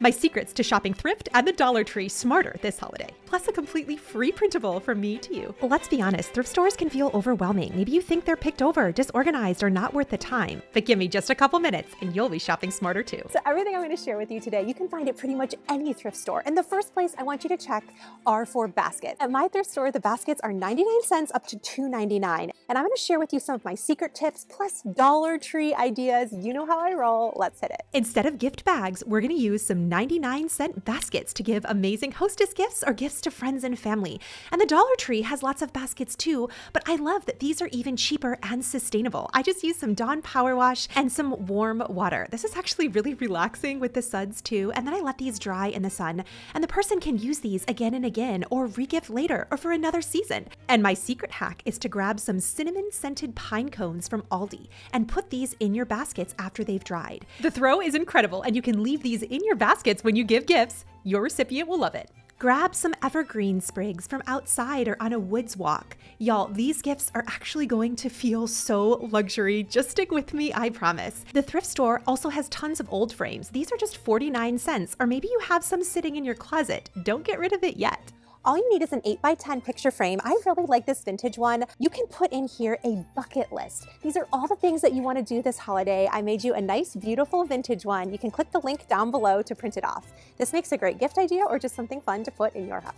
My secrets to shopping thrift and the Dollar Tree smarter this holiday. Plus a completely free printable from me to you. Let's be honest, thrift stores can feel overwhelming. Maybe you think they're picked over, disorganized, or not worth the time. But give me just a couple minutes and you'll be shopping smarter too. So everything I'm going to share with you today, you can find at pretty much any thrift store. And the first place I want you to check are for baskets. At my thrift store, the baskets are 99 cents up to $2.99. And I'm going to share with you some of my secret tips plus Dollar Tree ideas. You know how I roll. Let's hit it. Instead of gift bags, we're going to use some 99-cent baskets to give amazing hostess gifts or gifts to friends and family. And the Dollar Tree has lots of baskets too, but I love that these are even cheaper and sustainable. I just use some Dawn Power Wash and some warm water. This is actually really relaxing with the suds too, and then I let these dry in the sun, and the person can use these again and again or re-gift later or for another season. And my secret hack is to grab some cinnamon-scented pine cones from Aldi and put these in your baskets after they've dried. The throw is incredible, and you can leave these in your baskets when you give gifts. Your recipient will love it. Grab some evergreen sprigs from outside or on a woods walk. Y'all, these gifts are actually going to feel so luxury. Just stick with me, I promise. The thrift store also has tons of old frames. These are just 49 cents, or maybe you have some sitting in your closet. Don't get rid of it yet. All you need is an 8x10 picture frame. I really like this vintage one. You can put in here a bucket list. These are all the things that you want to do this holiday. I made you a nice, beautiful vintage one. You can click the link down below to print it off. This makes a great gift idea or just something fun to put in your house.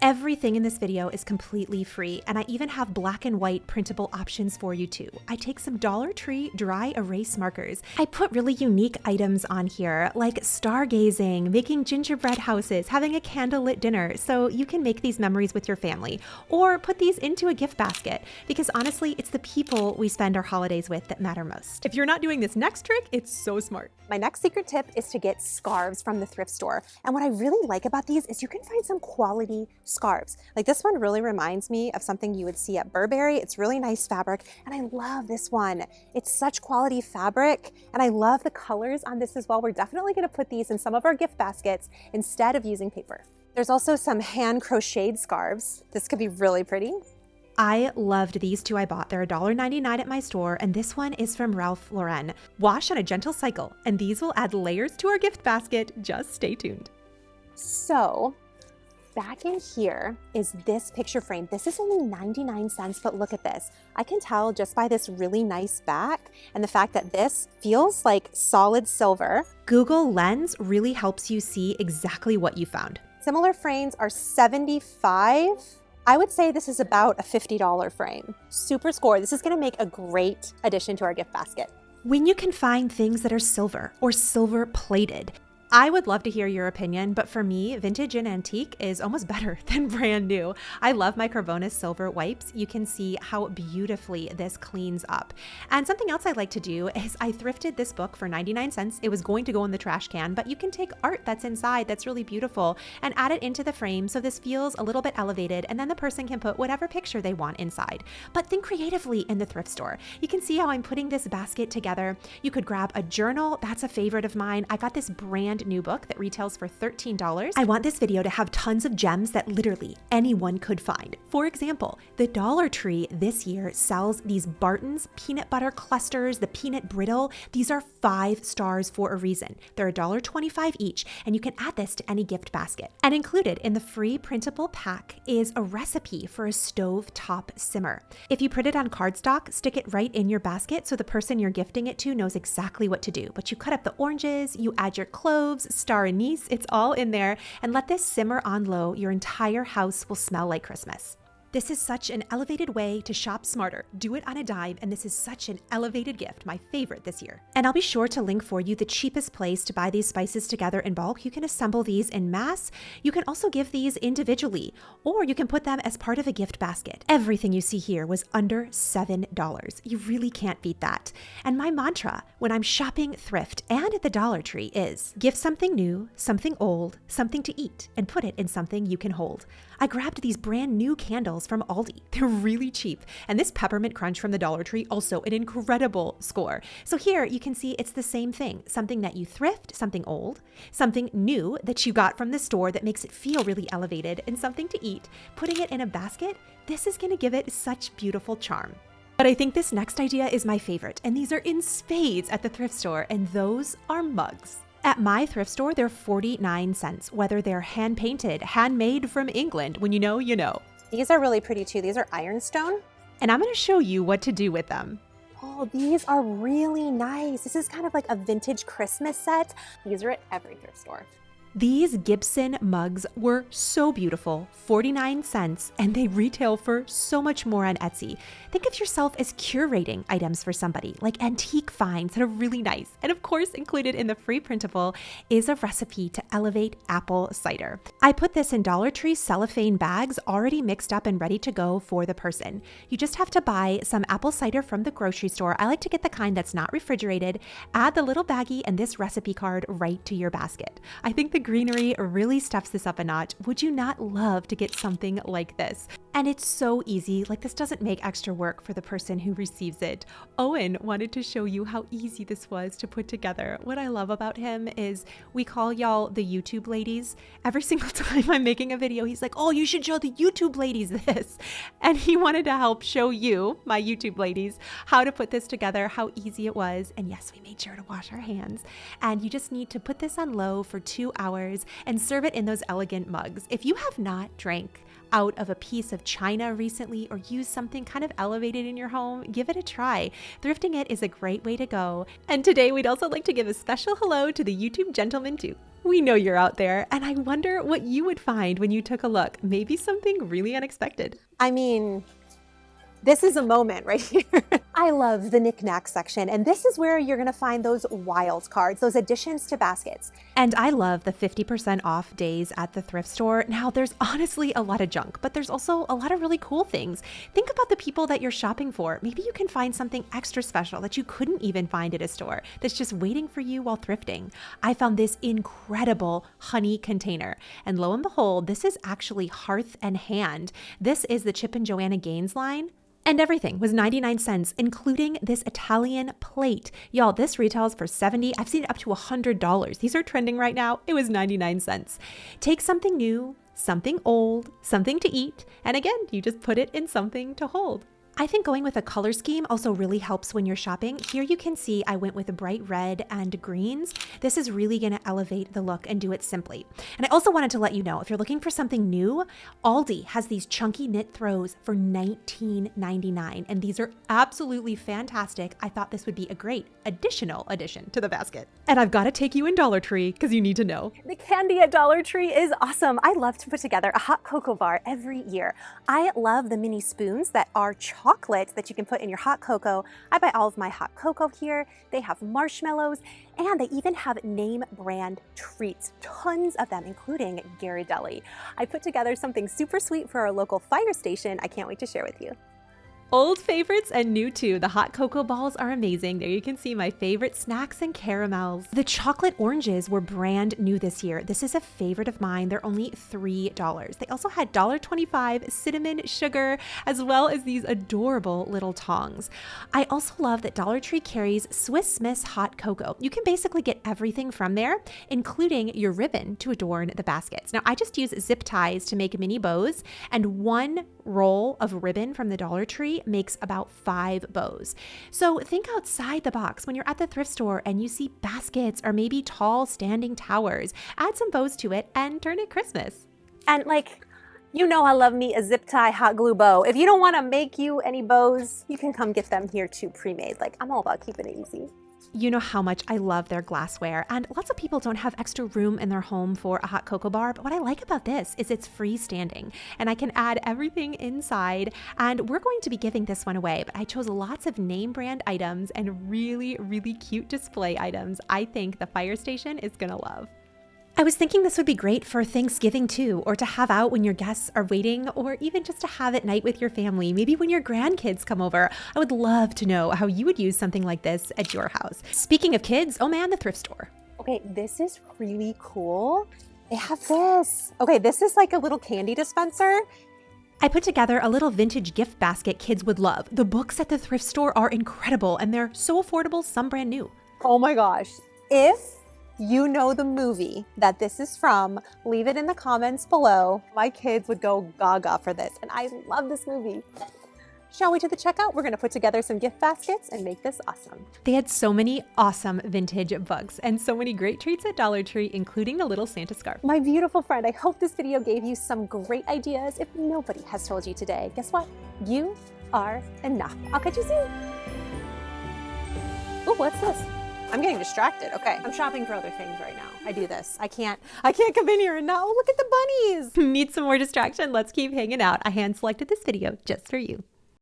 Everything in this video is completely free, and I even have black and white printable options for you too. I take some Dollar Tree dry erase markers. I put really unique items on here, like stargazing, making gingerbread houses, having a candlelit dinner, so you can make these memories with your family, or put these into a gift basket, because honestly, it's the people we spend our holidays with that matter most. If you're not doing this next trick, it's so smart. My next secret tip is to get scarves from the thrift store. And what I really like about these is you can find some quality scarves. Like this one really reminds me of something you would see at Burberry. It's really nice fabric, and I love this one. It's such quality fabric, and I love the colors on this as well. We're definitely going to put these in some of our gift baskets instead of using paper. There's also some hand crocheted scarves. This could be really pretty. I loved these two I bought. They're $1.99 at my store, and this one is from Ralph Lauren. Wash on a gentle cycle, and these will add layers to our gift basket. Just stay tuned. So, back in here is this picture frame. This is only 99 cents, but look at this. I can tell just by this really nice back and the fact that this feels like solid silver. Google Lens really helps you see exactly what you found. Similar frames are $75. I would say this is about a $50 frame. Super score. This is going to make a great addition to our gift basket. When you can find things that are silver or silver plated, I would love to hear your opinion, but for me, vintage and antique is almost better than brand new. I love my Carbonis silver wipes. You can see how beautifully this cleans up. And something else I like to do is I thrifted this book for 99 cents. It was going to go in the trash can, but you can take art that's inside that's really beautiful and add it into the frame so this feels a little bit elevated, and then the person can put whatever picture they want inside. But think creatively in the thrift store. You can see how I'm putting this basket together. You could grab a journal. That's a favorite of mine. I got this brand new book that retails for $13. I want this video to have tons of gems that literally anyone could find. For example, the Dollar Tree this year sells these Barton's peanut butter clusters, the peanut brittle. These are 5 stars for a reason. They're $1.25 each, and you can add this to any gift basket. And included in the free printable pack is a recipe for a stovetop simmer. If you print it on cardstock, stick it right in your basket so the person you're gifting it to knows exactly what to do. But you cut up the oranges, you add your cloves, star anise, it's all in there, and let this simmer on low. Your entire house will smell like Christmas. This is such an elevated way to shop smarter. Do it on a dime, and this is such an elevated gift, my favorite this year. And I'll be sure to link for you the cheapest place to buy these spices together in bulk. You can assemble these in mass. You can also give these individually, or you can put them as part of a gift basket. Everything you see here was under $7. You really can't beat that. And my mantra when I'm shopping thrift and at the Dollar Tree is gift something new, something old, something to eat, and put it in something you can hold. I grabbed these brand new candles from Aldi. They're really cheap. And this peppermint crunch from the Dollar Tree, also an incredible score. So here you can see it's the same thing. Something that you thrift, something old, something new that you got from the store that makes it feel really elevated, and something to eat. Putting it in a basket, this is gonna give it such beautiful charm. But I think this next idea is my favorite, and these are in spades at the thrift store, and those are mugs. At my thrift store, they're 49 cents, whether they're hand painted, handmade from England. When you know, you know. These are really pretty too. These are ironstone. And I'm going to show you what to do with them. Oh, these are really nice. This is kind of like a vintage Christmas set. These are at every thrift store. These Gibson mugs were so beautiful, 49 cents, and they retail for so much more on Etsy. Think of yourself as curating items for somebody, like antique finds that are really nice. And of course, included in the free printable is a recipe to elevate apple cider. I put this in Dollar Tree cellophane bags already mixed up and ready to go for the person. You just have to buy some apple cider from the grocery store. I like to get the kind that's not refrigerated, add the little baggie and this recipe card right to your basket. I think the greenery really steps this up a notch. Would you not love to get something like this? And it's so easy, like this doesn't make extra work for the person who receives it. Owen wanted to show you how easy this was to put together. What I love about him is we call y'all the YouTube ladies. Every single time I'm making a video, he's like, oh, you should show the YouTube ladies this. And he wanted to help show you, my YouTube ladies, how to put this together, how easy it was. And yes, we made sure to wash our hands. And you just need to put this on low for 2 hours and serve it in those elegant mugs. If you have not drank out of a piece of china recently or used something kind of elevated in your home, give it a try. Thrifting it is a great way to go. And today we'd also like to give a special hello to the YouTube gentleman too. We know you're out there, and I wonder what you would find when you took a look. Maybe something really unexpected. I mean, this is a moment right here. I love the knickknack section, and this is where you're gonna find those wild cards, those additions to baskets. And I love the 50% off days at the thrift store. Now, there's honestly a lot of junk, but there's also a lot of really cool things. Think about the people that you're shopping for. Maybe you can find something extra special that you couldn't even find at a store that's just waiting for you while thrifting. I found this incredible honey container, and lo and behold, this is actually Hearth Hand. This is the Chip and Joanna Gaines line. And everything was 99 cents, including this Italian plate. Y'all, this retails for $70. I've seen it up to $100. These are trending right now. It was 99 cents. Take something new, something old, something to eat, and again, you just put it in something to hold. I think going with a color scheme also really helps when you're shopping. Here you can see I went with a bright red and greens. This is really going to elevate the look and do it simply. And I also wanted to let you know, if you're looking for something new, Aldi has these chunky knit throws for $19.99, and these are absolutely fantastic. I thought this would be a great additional addition to the basket. And I've got to take you in Dollar Tree because you need to know. The candy at Dollar Tree is awesome. I love to put together a hot cocoa bar every year. I love the mini spoons that are chocolate that you can put in your hot cocoa. I buy all of my hot cocoa here. They have marshmallows, and they even have name brand treats, tons of them, including Ghirardelli. I put together something super sweet for our local fire station. I can't wait to share with you. Old favorites and new too. The hot cocoa balls are amazing. There you can see my favorite snacks and caramels. The chocolate oranges were brand new this year. This is a favorite of mine. They're only $3. They also had $1.25 cinnamon sugar, as well as these adorable little tongs. I also love that Dollar Tree carries Swiss Miss hot cocoa. You can basically get everything from there, including your ribbon to adorn the baskets. Now, I just use zip ties to make mini bows, and one roll of ribbon from the Dollar Tree makes about 5 bows. So think outside the box when you're at the thrift store and you see baskets or maybe tall standing towers. Add some bows to it and turn it Christmas. And you know I love me a zip tie hot glue bow. If you don't want to make you any bows, you can come get them here too pre-made. I'm all about keeping it easy. You know how much I love their glassware, and lots of people don't have extra room in their home for a hot cocoa bar, but what I like about this is it's freestanding, and I can add everything inside, and we're going to be giving this one away, but I chose lots of name brand items and really, really cute display items I think the fire station is gonna love. I was thinking this would be great for Thanksgiving too, or to have out when your guests are waiting, or even just to have at night with your family, maybe when your grandkids come over. I would love to know how you would use something like this at your house. Speaking of kids, oh man, the thrift store. Okay, this is really cool. They have this. Okay, this is like a little candy dispenser. I put together a little vintage gift basket kids would love. The books at the thrift store are incredible, and they're so affordable, some brand new. Oh my gosh. If you know the movie that this is from, leave it in the comments below. My kids would go gaga for this, and I love this movie. Shall we to the checkout? We're gonna put together some gift baskets and make this awesome. They had so many awesome vintage books and so many great treats at Dollar Tree, including the little Santa scarf. My beautiful friend, I hope this video gave you some great ideas. If nobody has told you today, guess what? You are enough. I'll catch you soon. Ooh, what's this? I'm getting distracted. Okay, I'm shopping for other things right now. I do this. I can't come in here and not, oh, look at the bunnies. Need some more distraction? Let's keep hanging out. I hand selected this video just for you.